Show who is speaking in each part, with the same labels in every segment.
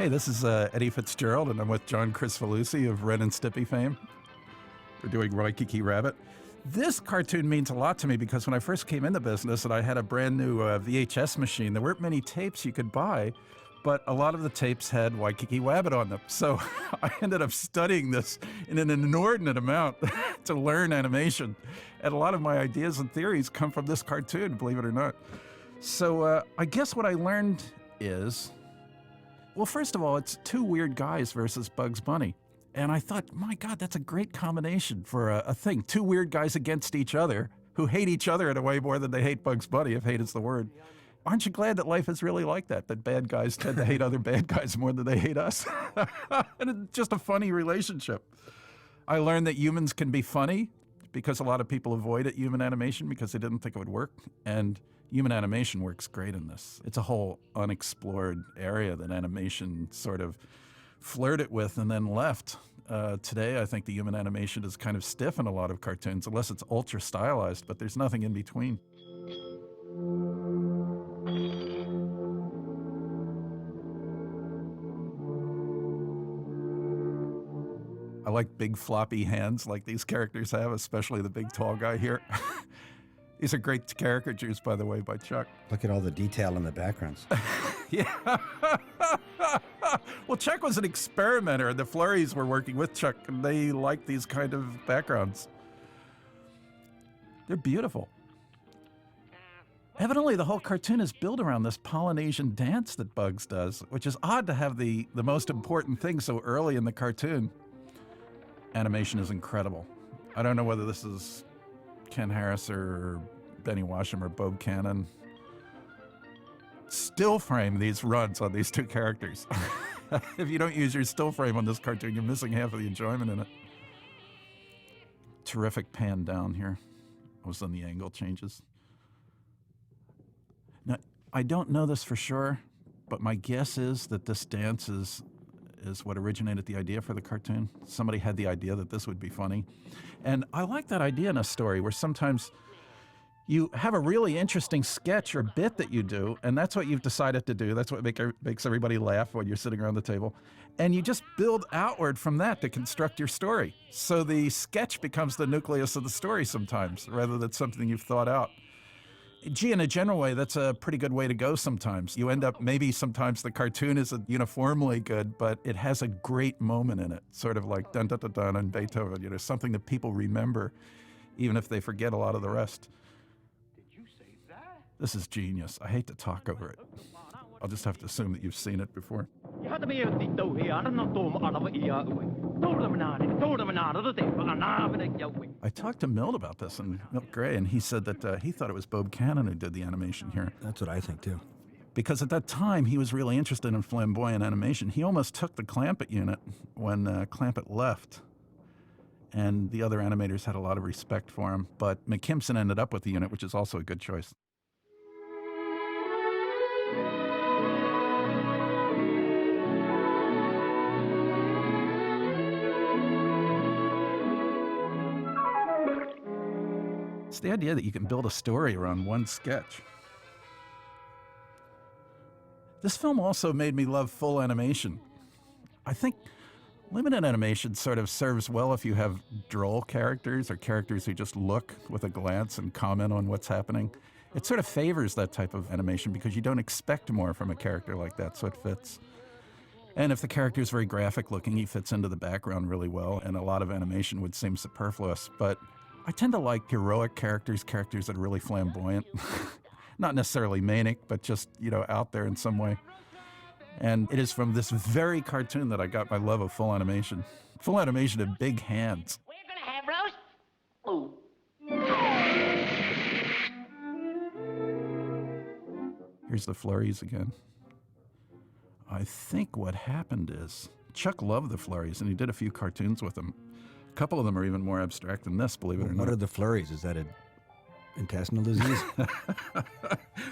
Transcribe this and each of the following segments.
Speaker 1: Hey, this is Eddie Fitzgerald, and I'm with John Kricfalusi of Ren and Stimpy fame. We're doing Wackiki Rabbit. This cartoon means a lot to me because when I first came in the business and I had a brand new VHS machine, there weren't many tapes you could buy, but a lot of the tapes had Wackiki Wabbit on them. So I ended up studying this in an inordinate amount to learn animation. And a lot of my ideas and theories come from this cartoon, believe it or not. So I guess what I learned is, well, first of all, it's two weird guys versus Bugs Bunny. And I thought, my God, that's a great combination for a thing. Two weird guys against each other who hate each other in a way more than they hate Bugs Bunny, if hate is the word. Aren't you glad that life is really like that bad guys tend to hate other bad guys more than they hate us? And it's just a funny relationship. I learned that humans can be funny because a lot of people avoided human animation because they didn't think it would work. And human animation works great in this. It's a whole unexplored area that animation sort of flirted with and then left. Today, I think the human animation is kind of stiff in a lot of cartoons, unless it's ultra stylized, but there's nothing in between. I like big floppy hands like these characters have, especially the big tall guy here. These are great caricatures, by the way, by Chuck.
Speaker 2: Look at all the detail in the backgrounds.
Speaker 1: Yeah. Well, Chuck was an experimenter, and the Flurries were working with Chuck, and they liked these kind of backgrounds. They're beautiful. Evidently, the whole cartoon is built around this Polynesian dance that Bugs does, which is odd to have the most important thing so early in the cartoon. Animation is incredible. I don't know whether this is Ken Harris or Benny Washam or Bob Cannon. Still frame these runs on these two characters. If you don't use your still frame on this cartoon, you're missing half of the enjoyment in it. Terrific pan down here. All of a sudden the angle changes. Now, I don't know this for sure, but my guess is that this dance is what originated the idea for the cartoon. Somebody had the idea that this would be funny. And I like that idea in a story where sometimes you have a really interesting sketch or bit that you do, and that's what you've decided to do. That's what makes everybody laugh when you're sitting around the table. And you just build outward from that to construct your story. So the sketch becomes the nucleus of the story sometimes, rather than something you've thought out. Gee, in a general way, that's a pretty good way to go sometimes. You end up, maybe sometimes the cartoon isn't uniformly good, but it has a great moment in it, sort of like dun dun dun dun and Beethoven, something that people remember, even if they forget a lot of the rest. This is genius. I hate to talk over it. I'll just have to assume that you've seen it before. I talked to Milt about this, and Milt Gray, and he said that he thought it was Bob Cannon who did the animation here.
Speaker 2: That's what I think, too.
Speaker 1: Because at that time, he was really interested in flamboyant animation. He almost took the Clampett unit when Clampett left. And the other animators had a lot of respect for him. But McKimson ended up with the unit, which is also a good choice. It's the idea that you can build a story around one sketch. This film also made me love full animation. I think limited animation sort of serves well if you have droll characters or characters who just look with a glance and comment on what's happening. It sort of favors that type of animation because you don't expect more from a character like that, so it fits. And if the character is very graphic looking, he fits into the background really well, and a lot of animation would seem superfluous. But I tend to like heroic characters that are really flamboyant. Not necessarily manic, but just, out there in some way. And it is from this very cartoon that I got my love of full animation. Full animation and big hands.
Speaker 3: We're gonna have roast. Ooh.
Speaker 1: Here's the Flurries again. I think what happened is Chuck loved the Flurries, and he did a few cartoons with them. A couple of them are even more abstract than this, believe it or not.
Speaker 2: What are the Flurries? Is that an intestinal disease?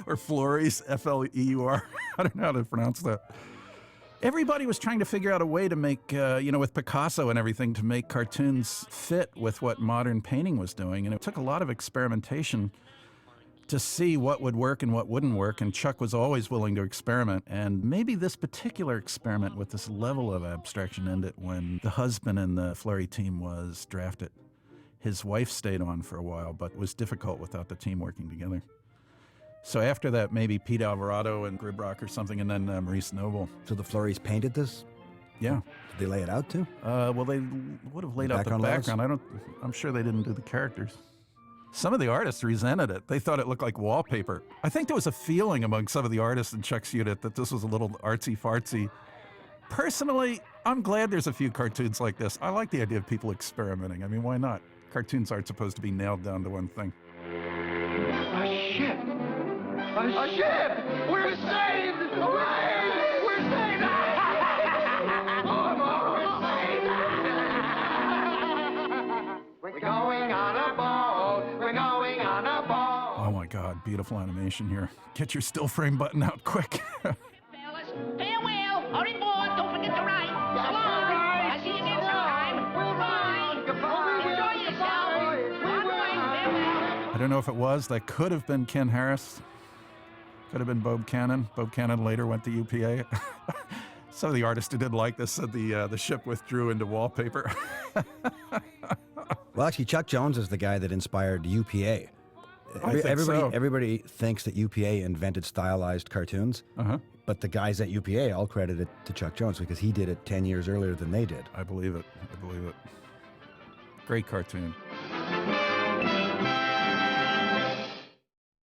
Speaker 1: Or Flurries, F-L-E-U-R. I don't know how to pronounce that. Everybody was trying to figure out a way to make, with Picasso and everything, to make cartoons fit with what modern painting was doing. And it took a lot of experimentation to see what would work and what wouldn't work, and Chuck was always willing to experiment. And maybe this particular experiment with this level of abstraction ended when the husband in the Flurry team was drafted. His wife stayed on for a while, but it was difficult without the team working together. So after that, maybe Pete Alvarado and Gribrock or something, and then Maurice Noble.
Speaker 2: So the Flurries painted this?
Speaker 1: Yeah.
Speaker 2: Did they lay it out too?
Speaker 1: Well, they would have laid out the
Speaker 2: Background levels?
Speaker 1: background. I'm sure they didn't do the characters. Some of the artists resented it. They thought it looked like wallpaper. I think there was a feeling among some of the artists in Chuck's unit that this was a little artsy-fartsy. Personally, I'm glad there's a few cartoons like this. I like the idea of people experimenting. I mean, why not? Cartoons aren't supposed to be nailed down to one thing.
Speaker 4: A ship! A ship! We're saved! Hooray! We're saved! We're going on a boat! We're going on a boat!
Speaker 1: Oh my God, beautiful animation here. Get your still frame button out quick.
Speaker 3: Fellas, farewell. Hurry aboard. Don't forget to write. So long. I'll see you again sometime. Bye.
Speaker 4: Goodbye.
Speaker 3: Enjoy yourself. Farewell.
Speaker 1: I don't know if it was. That could have been Ken Harris. Could have been Bob Cannon. Bob Cannon later went to UPA. Some of the artists who didn't like this said the ship withdrew into wallpaper.
Speaker 2: Well, actually, Chuck Jones is the guy that inspired UPA.
Speaker 1: I think so.
Speaker 2: Everybody thinks that UPA invented stylized cartoons, but the guys at UPA all credit it to Chuck Jones because he did it 10 years earlier than they did.
Speaker 1: I believe it. I believe it. Great cartoon.